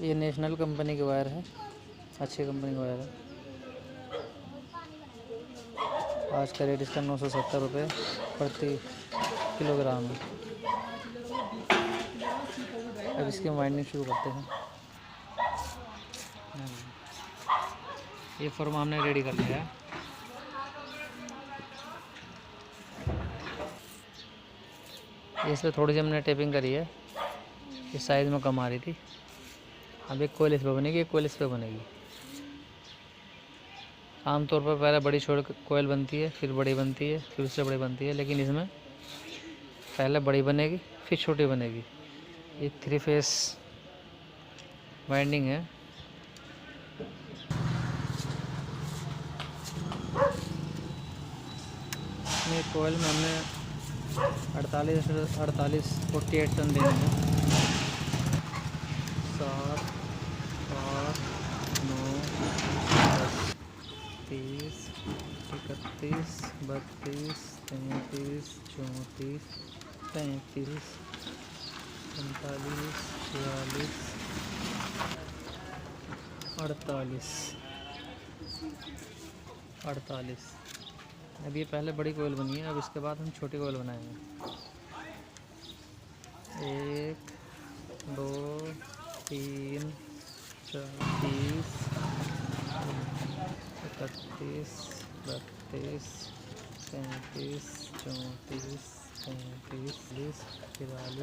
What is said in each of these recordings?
ये national company की wire है, अच्छी कंपनी की वायर है। आज का रेट इसका 970 रुपये प्रति किलोग्राम है। अब इसकी वाइंडिंग शुरू करते हैं। ये फॉर्म हमने रेडी कर लिया है। इसमें थोड़ी सी हमने टेपिंग करी है, इस साइज़ में कम आ रही थी। अब एक कोयल इस पर बनेगी, एक कोयल इस पर बनेगी। आमतौर पर पहले बड़ी छोटी कोयल बनती है, फिर बड़ी बनती है, फिर उससे बड़ी बनती है, लेकिन इसमें पहले बड़ी बनेगी फिर छोटी बनेगी। ये 3 फेस वाइंडिंग है। इसमें कोयल में हमने 48 48 टन देने हैं। 7 8 9 10 30 31 32 33 34 35 45 46 48। अब ये पहले बड़ी कोयल बनी है, अब इसके बाद हम छोटी कोयल बनाएंगे। 1 2 3 4 30 31 32 33 34 35 46 44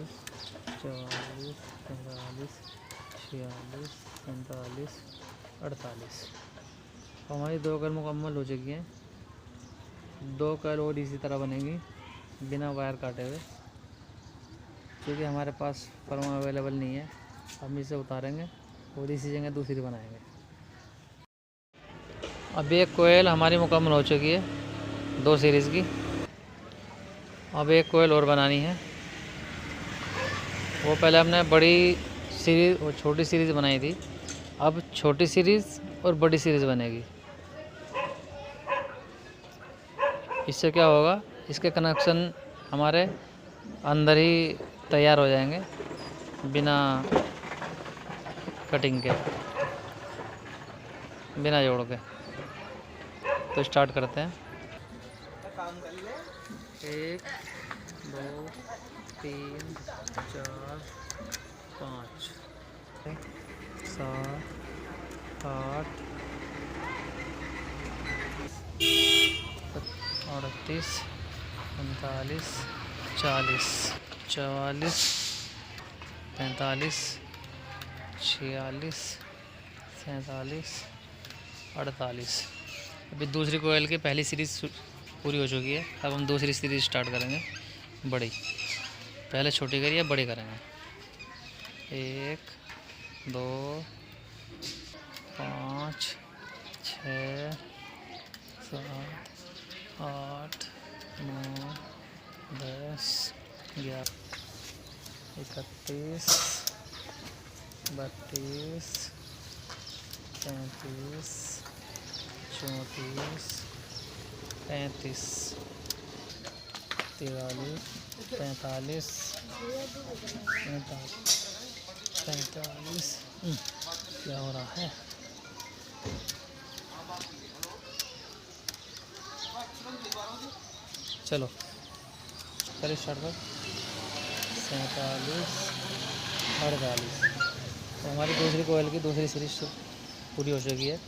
45 46 47 48। तो हमारी 2 कोयल मुकम्मल हो चुकी हैं। 2 कोयल और इसी तरह बनेंगी बिना वायर काटे हुए, क्योंकि हमारे पास फर्मा अवेलेबल नहीं है। हम इसे उतारेंगे और इसी जगह दूसरी बनाएंगे। अब एक कोयल हमारी मुकम्मल हो चुकी है 2 सीरीज़ की। अब एक कोयल और बनानी है। वो पहले हमने बड़ी सीरीज़ और छोटी सीरीज़ बनाई थी, अब छोटी सीरीज़ और बड़ी सीरीज़ बनेगी। इससे क्या होगा, इसके कनेक्शन हमारे अंदर ही तैयार हो जाएंगे बिना कटिंग के, बिना जोड़ के। तो स्टार्ट करते हैं। 1 2 3 4 5 7 8 38 39 40 44 45 46 47 48। अभी दूसरी कोयल की पहली सीरीज़ पूरी हो चुकी है। अब हम दूसरी सीरीज़ स्टार्ट करेंगे बड़ी। पहले छोटी करिए, अब बड़ी करेंगे। 1 2 5 6 7 8 9 10 11 31 32 33 34 35 43 45 45। क्या हो रहा है? चलो चलिए स्टार्ट कर। 47 48। तो हमारी दूसरी कोयल की दूसरी सीरीज पूरी हो चुकी है,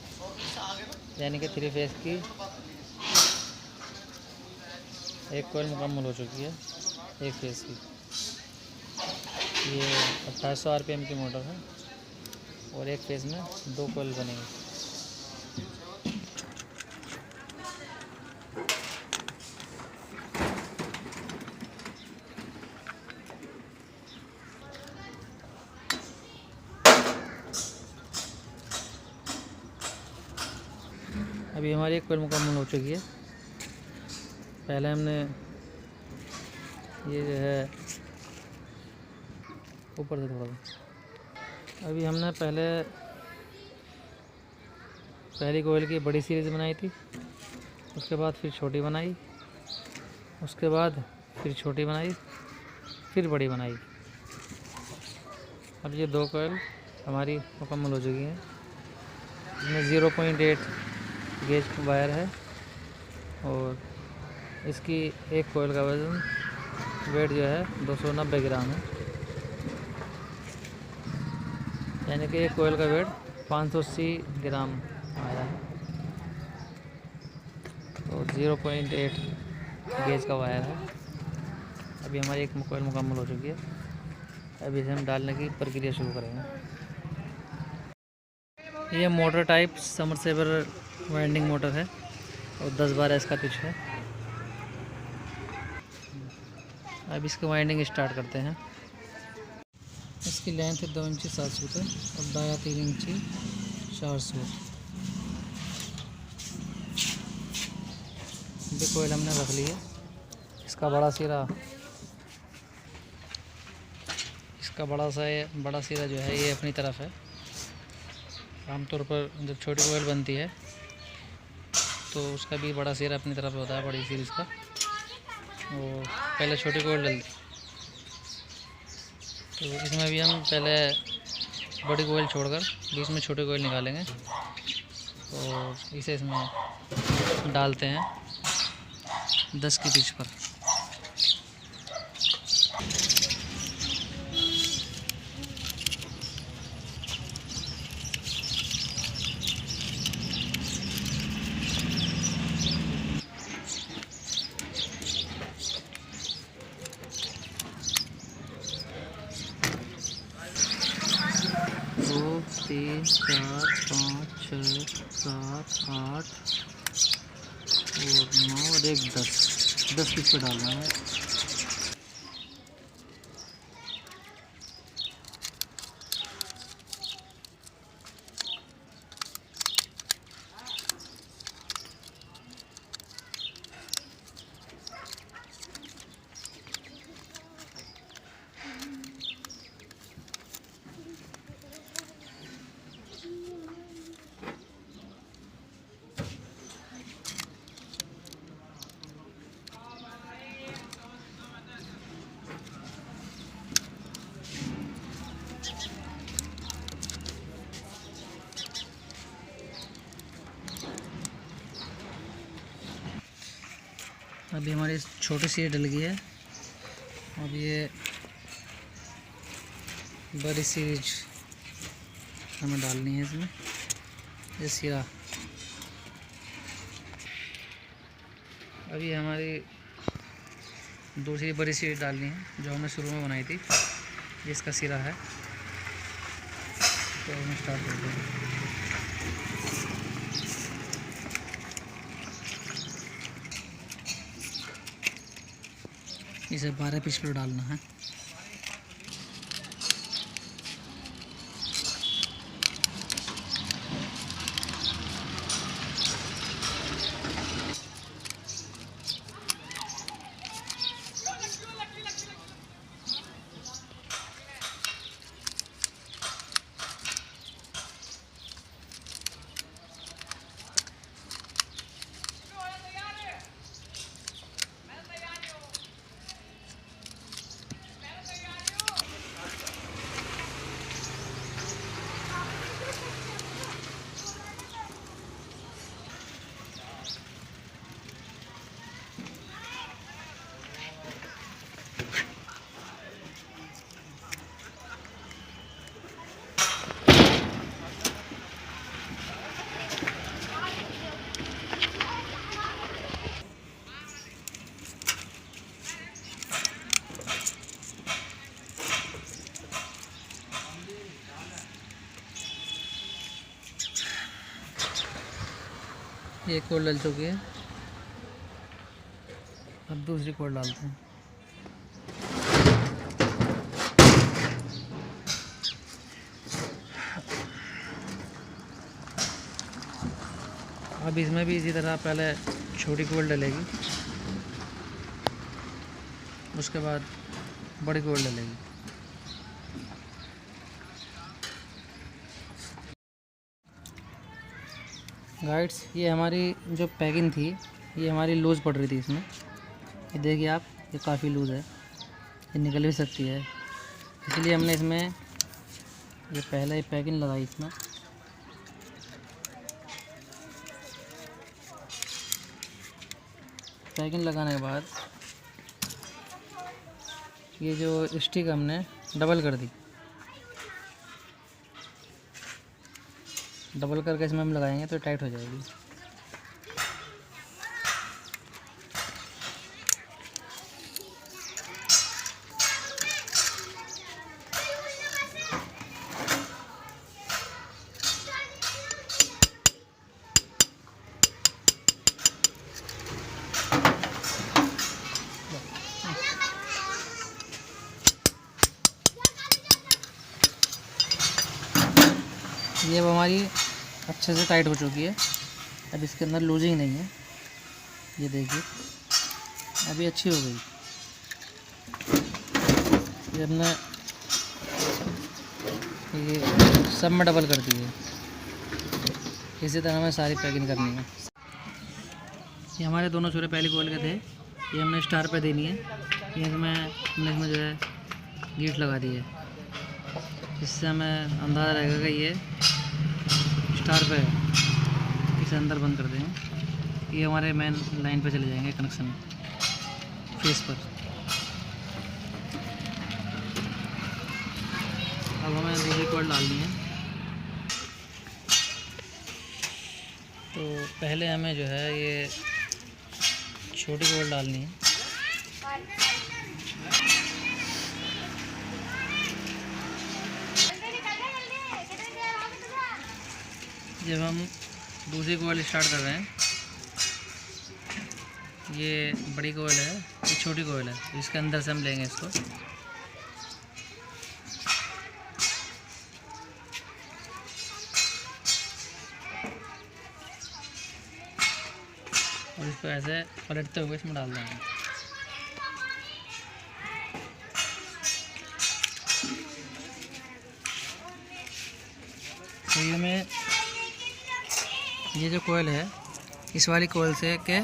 यानी कि 3 फेस की एक कोयल मुकम्मल हो चुकी है 1 फेस की। ये 2800 RPM की मोटर है और 1 फेस में 2 कोयल बनेंगे। अभी हमारी एक कोयल मुकम्मल हो चुकी है। पहले हमने ये जो है ऊपर से थोड़ा सा, अभी हमने पहली कोयल की बड़ी सीरीज़ बनाई थी, उसके बाद फिर छोटी बनाई, उसके बाद फिर छोटी बनाई, फिर बड़ी बनाई। अब ये 2 कोयल हमारी मुकम्मल हो चुकी है। इसमें 0.8 गेज वायर है और इसकी एक कोयल का वज़न वेट जो है 290 ग्राम है, यानी कि एक कोयल का वेट 580 ग्राम आया है। तो 0.8 गेज का वायर है। अभी हमारी एक कोयल मुकम्मल हो चुकी है। अभी इसे हम डालने की प्रक्रिया शुरू करेंगे। ये motor type submersible winding motor है और 10-12 इसका पिच है। अब इसकी वाइंडिंग स्टार्ट करते हैं। इसकी लेंथ है 2 इंची 7 सूत है और दाया 3 इंची 4 सूत। ये कोयल हमने रख ली है। इसका बड़ा सिरा जो है ये अपनी तरफ है। आमतौर पर जब छोटी कोयल बनती है तो उसका भी बड़ा सिरा अपनी तरफ होता है, बड़ी सीरीज़ का। और पहले छोटी कोयल डलती, तो इसमें भी हम पहले बड़ी कोयल छोड़कर बीच में छोटी कोयल निकालेंगे और इसे इसमें डालते हैं 10 की पिच पर। दो, 3, 4, 5, 6, 7, 8 और 9 और 1 10 पिच पे डालना है। अभी हमारी छोटी सी डल गई है। अब ये बड़ी सीरीज हमें डालनी है इसमें, ये सिरा। अभी हमारी दूसरी बड़ी सीरीज डालनी है जो हमने शुरू में बनाई थी, जिसका सिरा है। तो हम स्टार्ट करते हैं। इसे 12 पिच पर डालना है। ये कोयल डल चुकी है। अब दूसरी कोयल डालते हैं। अब इसमें भी इसी तरह पहले छोटी कोयल डलेगी, उसके बाद बड़ी कोयल डलेगी। गाइड्स, ये हमारी जो पैकिंग थी ये हमारी लूज़ पड़ रही थी इसमें। ये देखिए आप, ये काफ़ी लूज़ है, ये निकल भी सकती है। इसलिए हमने इसमें ये पहले ही पैकिंग लगाई इसमें। पैकिंग लगाने के बाद ये जो स्टिक हमने डबल कर दी, डबल करके इसमें हम लगाएंगे तो टाइट हो जाएगी। ये अब हमारी अच्छे से टाइट हो चुकी है। अब इसके अंदर लूजिंग नहीं है, ये देखिए अभी अच्छी हो गई। ये हमने ये सब में डबल कर दी है। इसी तरह हमें सारी पैकिंग करनी है। ये हमारे दोनों छोरे पहले कोयल के थे, ये हमने स्टार पे देनी है। ये हमने इसमें जो है गीट लगा दी है, इससे हमें अंदाज़ा रहेगा कि ये स्टार पे है। इसे अंदर बंद कर देंगे, ये हमारे मेन लाइन पे चले जाएंगे कनेक्शन फेस पर। अब हमें दूसरी कोयल डालनी है। तो पहले हमें जो है ये छोटी कोयल डालनी है। जब हम दूसरी कोयल स्टार्ट कर रहे हैं, ये बड़ी कोयल है, ये छोटी कोयल है, इसके अंदर से हम लेंगे इसको। और इसको ऐसे पलटते हुए इसमें डाल देंगे। तो ये हमें ये जो कोयल है, इस वाली कोयल से के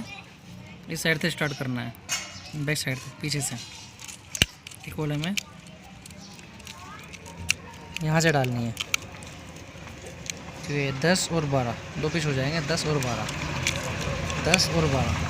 इस साइड से स्टार्ट करना है, बैक साइड से, पीछे से। ये कोयल हमें यहाँ से डालनी है। तो ये 10 और 12 दो पीस हो जाएंगे, 10 और 12, 10 और 12।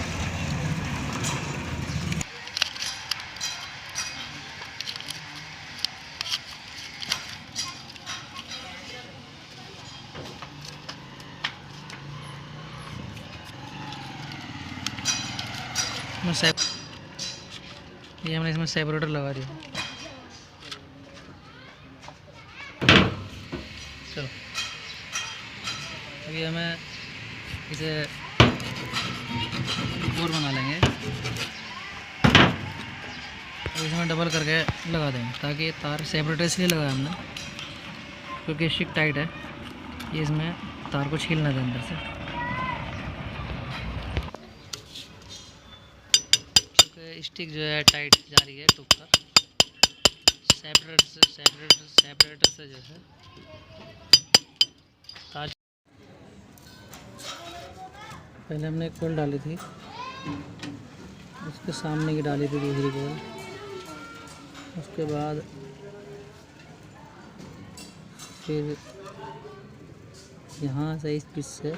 ये हमने इसमें सेपरेटर लगा दिया। चलो अभी हमें इसे बोर बना लेंगे। अब इसमें डबल करके लगा देंगे, ताकि ये तार सेपरेटर इसलिए लगाया हमने क्योंकि स्टिक टाइट है, ये इसमें तार को छील ना दे अंदर से। स्टिक जो है टाइट जा रही है टूक पर, सेपरेटर से जो है तार। पहले हमने एक कोयल डाली थी, उसके सामने की डाली थी दूसरी कोयल। उसके बाद फिर यहाँ से इस पीस से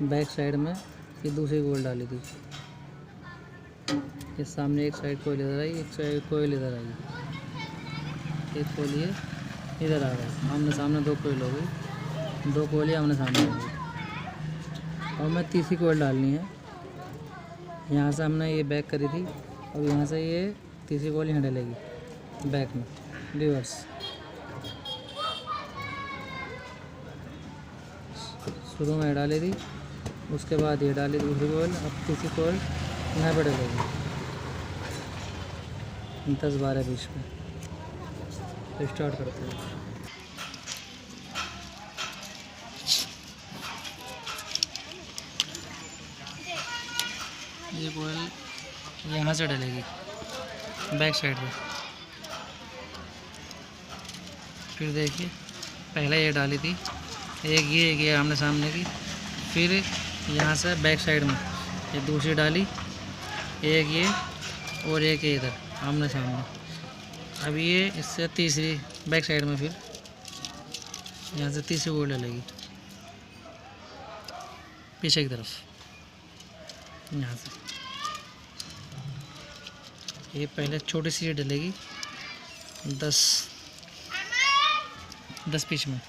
बैक साइड में ये दूसरी कोयल डाली थी। ये सामने एक साइड कोयल इधर आई, एक साइड कोयल इधर आई, एक कोयल ये इधर आ गई। आमने सामने दो कोयल हो गई, दो कोयल आमने सामने हो गई। और मैं तीसरी कोयल डालनी है। यहाँ से हमने ये बैक करी थी, अब यहाँ से ये तीसरी कोयल यहाँ डलेगी बैक में, रिवर्स। शुरू में डाली थी, उसके बाद ये डाली दूसरी कोयल, अब तीसरी कोयल यहाँ पर डलेगी 10, 12, 20 पे। तो स्टार्ट करते हैं। ये कोयल यहाँ से डलेगी बैक साइड पे। फिर देखिए पहले ये डाली थी, एक ये आमने सामने की, फिर यहाँ से बैक साइड में ये दूसरी डाली, एक ये और एक ये इधर आमने सामने। अब ये इससे तीसरी बैक साइड में फिर यहाँ से तीसरी बोर्ड डलेगी पीछे की तरफ, यहाँ से। ये पहले छोटी सी डलेगी 10 पीस में।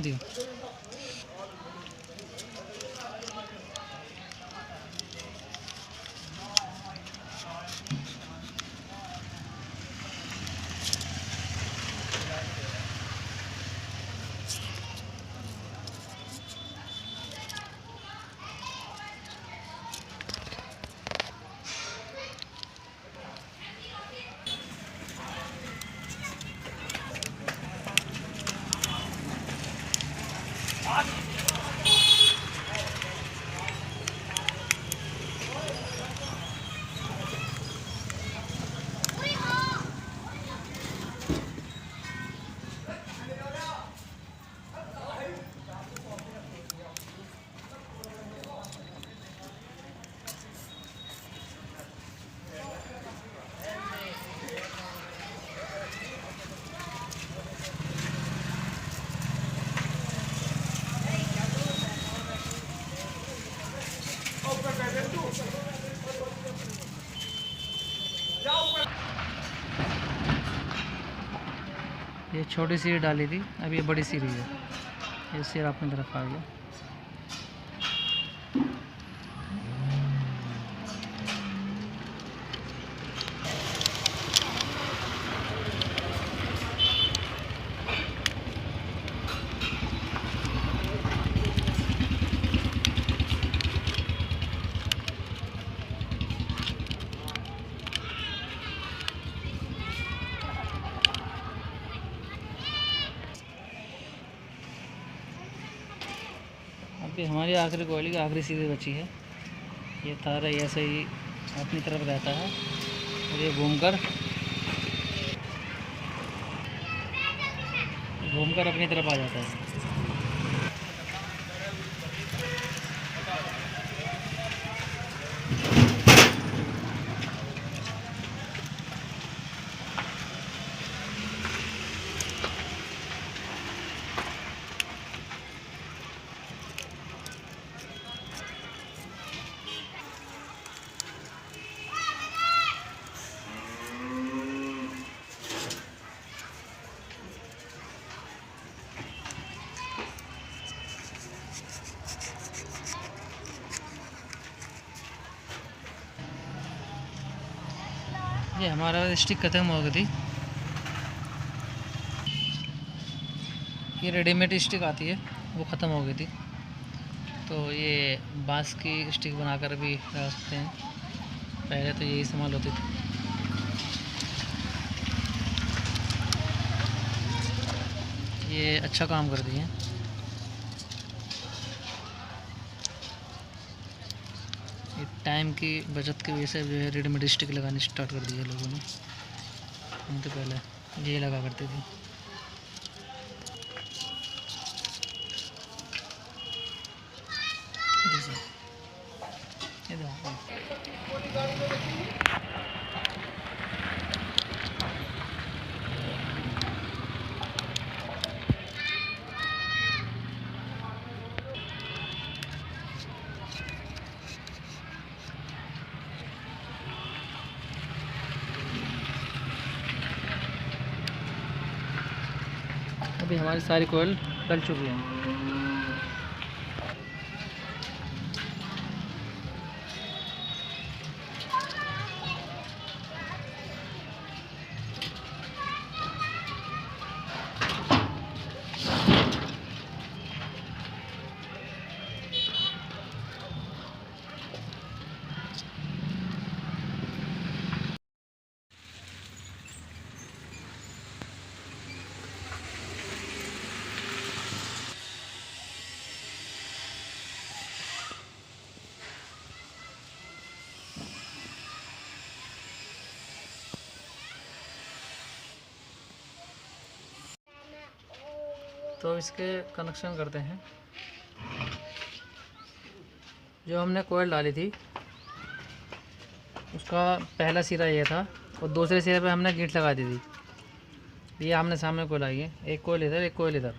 दियो ये छोटी सी डाली थी, अब ये बड़ी सी रही है। ये सिर अपनी तरफ आ गया। अभी हमारी आखिरी कोयली की आखिरी सीधी बची है। ये तार ऐसे ही अपनी तरफ रहता है और ये घूमकर अपनी तरफ आ जाता है। ये हमारा स्टिक ख़त्म हो गई थी। ये रेडीमेड स्टिक आती है, वो ख़त्म हो गई थी। तो ये बांस की स्टिक बनाकर भी लगा सकते हैं। पहले तो यही इस्तेमाल होती थी। ये अच्छा काम करती हैं। ये टाइम की बचत की वजह से जो है रेडीमेड स्टिक लगानी स्टार्ट कर दी है लोगों ने। नहीं तो पहले ये लगा करते थे। अभी हमारी सारी कोयल डल चुकी हैं। तो इसके कनेक्शन करते हैं। जो हमने कोयल डाली थी उसका पहला सिरा ये था और दूसरे सिरे पे हमने गींठ लगा दी थी। ये आमने सामने कोयल आई है, एक कोयल इधर एक कोयल इधर।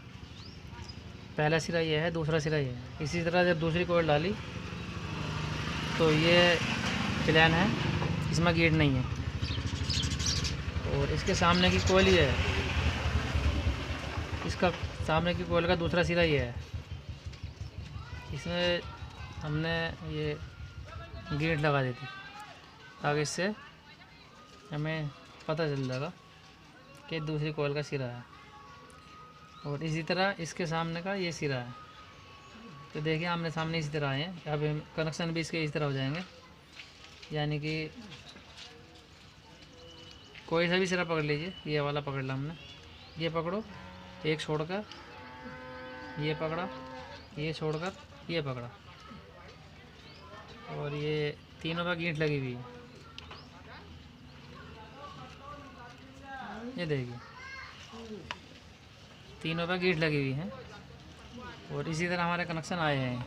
पहला सिरा ये है, दूसरा सिरा ये है। इसी तरह जब दूसरी कोयल डाली तो ये प्लान है, इसमें गींठ नहीं है। और इसके सामने की कोयल ये है, इसका सामने की कोयल का दूसरा सिरा ये है। इसमें हमने ये गींठ लगा दी थी ताकि इससे हमें पता चल जाएगा कि दूसरी कोयल का सिरा है। और इसी तरह इसके सामने का ये सिरा है। तो देखिए आमने सामने इसी तरह आए हैं। अब कनेक्शन भी इसके इस तरह हो जाएंगे, यानी कि कोई सा भी सिरा पकड़ लीजिए। ये वाला पकड़ ला हमने, ये पकड़ो, एक छोड़कर ये पकड़ा, ये छोड़कर ये पकड़ा, और ये तीनों का गींठ लगी हुई है। ये देखिए तीनों पे गींठ लगी हुई है। और इसी तरह हमारे कनेक्शन आए हैं।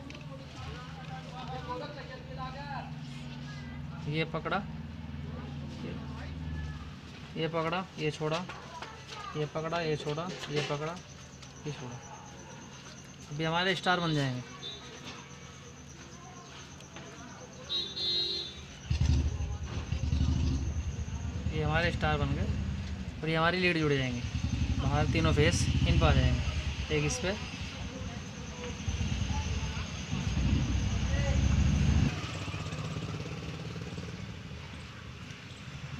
ये पकड़ा, ये पकड़ा, ये छोड़ा, ये पकड़ा, ये छोड़ा, ये पकड़ा, ये छोड़ा। अभी हमारे स्टार बन जाएंगे। ये हमारे स्टार बन गए और ये हमारी लीड जुड़ जाएंगे। हमारे तीनों फेस इन पर आ जाएंगे, एक इस पे,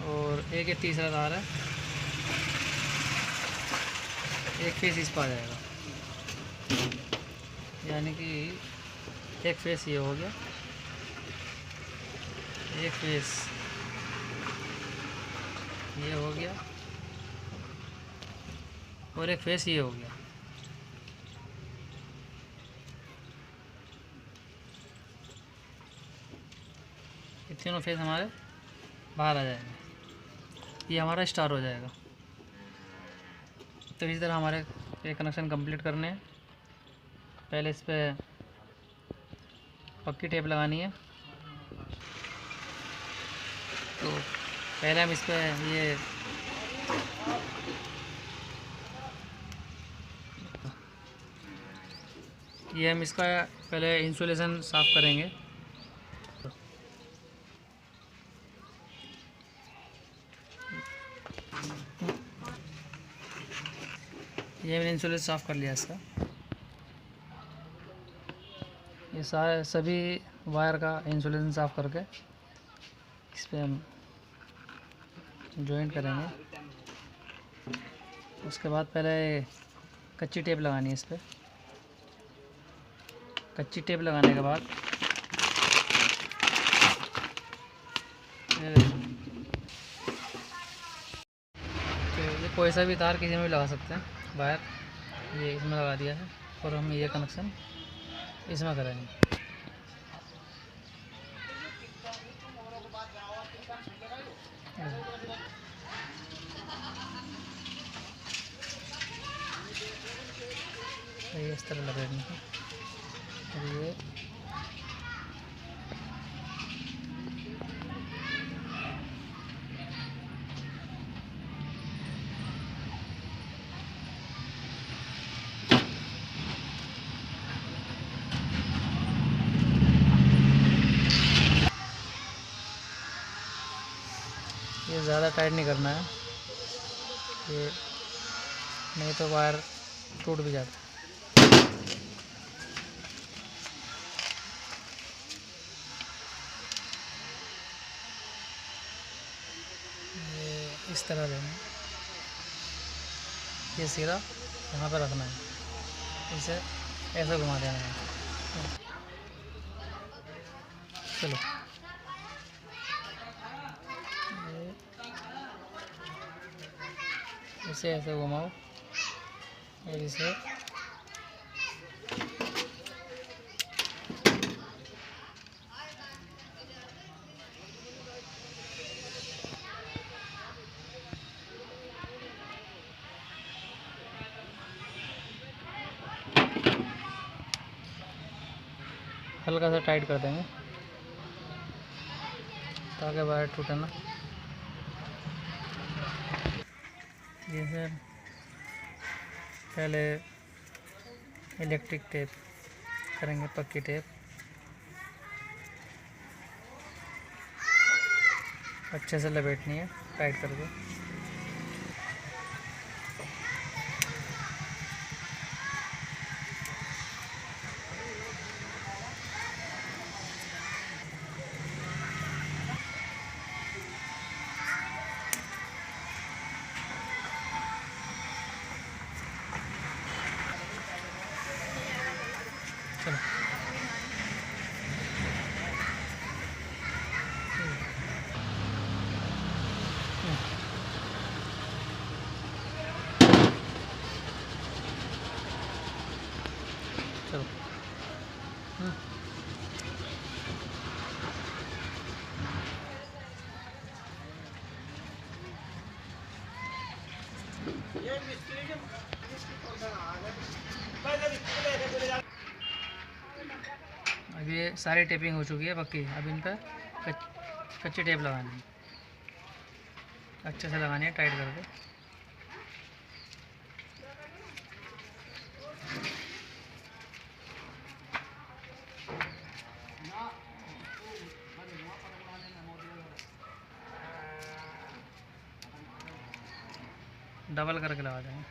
और एक ये तीसरा तार है, एक फेस इस पर आ जाएगा। यानी कि एक फेस ये हो गया, एक फेस ये हो गया, और एक फेस ये हो गया। ये तीनों फेस हमारे बाहर आ जाएंगे, ये हमारा स्टार हो जाएगा। तो इसी तरह हमारे ये कनेक्शन कंप्लीट करने हैं। पहले इस पर पक्की टेप लगानी है। तो पहले हम इस पर ये हम इसका पहले इंसुलेशन साफ़ करेंगे। ये मैंने इंसुलेशन साफ़ कर लिया इसका। ये सारे सभी वायर का इंसुलेशन साफ़ करके इस पर हम जॉइंट करेंगे। उसके बाद पहले कच्ची टेप लगानी है इस पर। कच्ची टेप लगाने के बाद तो ये कोई सा भी तार किसी में भी लगा सकते हैं। वायर ये इसमें लगा दिया है और हम ये कनेक्शन इसमें करेंगे। ये इस तरह लगाएंगे। ये ज़्यादा टाइट नहीं करना है, ये नहीं तो वायर टूट भी जाता है। ये इस तरह देना, ये सिरा यहाँ पर रखना है, इसे ऐसे घुमा देना है। चलो इसे ऐसे घुमाओ और इसे हल्का सा टाइट कर देंगे ताकि वायर टूटे ना। जैसे पहले इलेक्ट्रिक टेप करेंगे, पक्की टेप अच्छे से लपेटनी है टाइट करके। चलो चलो अब ये सारी टेपिंग हो चुकी है पक्की। अब इन पर कच्ची टेप लगानी है, अच्छे से लगानी है टाइट करके। डबल करके लगा देंगे।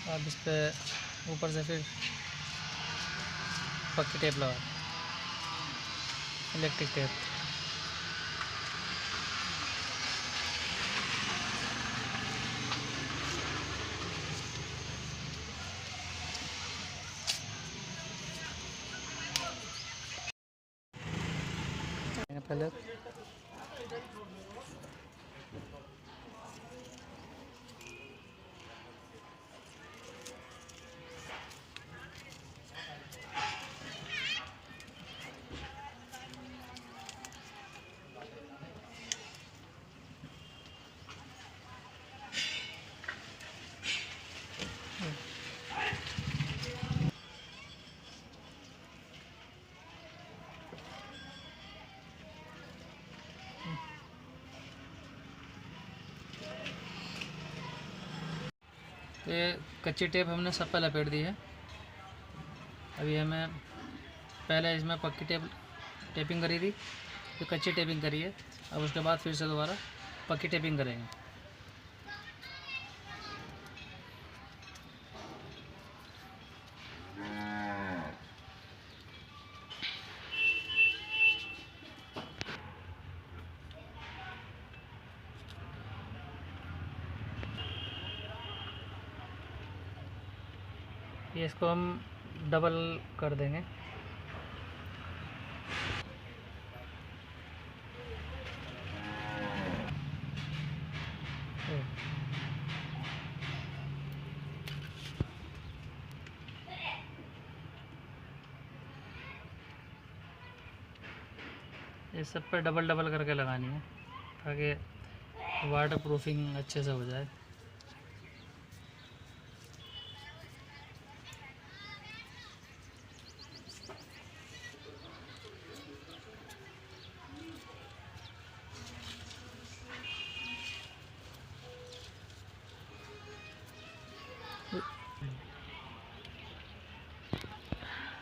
अब इस पर ऊपर से फिर पक्की टेप लगा, इलेक्ट्रिक टेप। पहले ये कच्ची टेप हमने सब पे लपेट दी है। अभी हमें पहले इसमें पक्की टेपिंग करी थी, फिर कच्ची टेपिंग करी है। अब उसके बाद फिर से दोबारा पक्की टेपिंग करेंगे। ये इसको हम डबल कर देंगे। ये सब पे डबल डबल करके लगानी है ताकि वाटर प्रूफिंग अच्छे से हो जाए।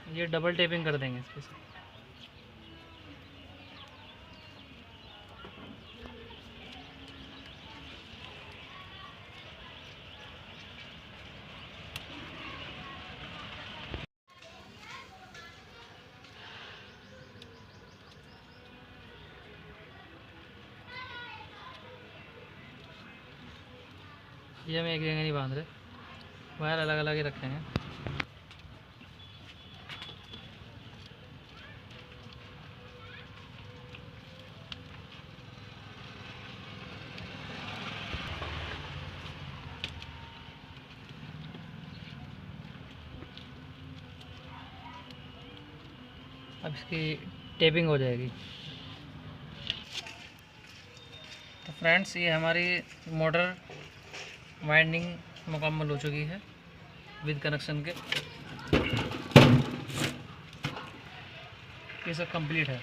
ये डबल टेपिंग कर देंगे इसके साथ। ये हम एक जगह नहीं बांध रहे, वायर अलग अलग ही रखेंगे। अब इसकी टेपिंग हो जाएगी। तो फ्रेंड्स, ये हमारी मोटर वाइंडिंग मुकम्मल हो चुकी है विद कनेक्शन के। ये सब कंप्लीट है।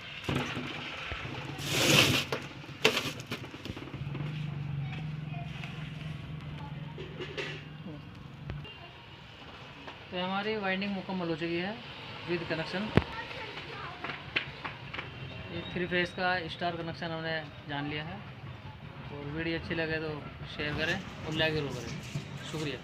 तो हमारी वाइंडिंग मुकम्मल हो चुकी है विद कनेक्शन। ये 3 फेस का स्टार कनेक्शन हमने जान लिया है। और वीडियो अच्छी लगे तो शेयर करें और लाइक जरूर करें। शुक्रिया।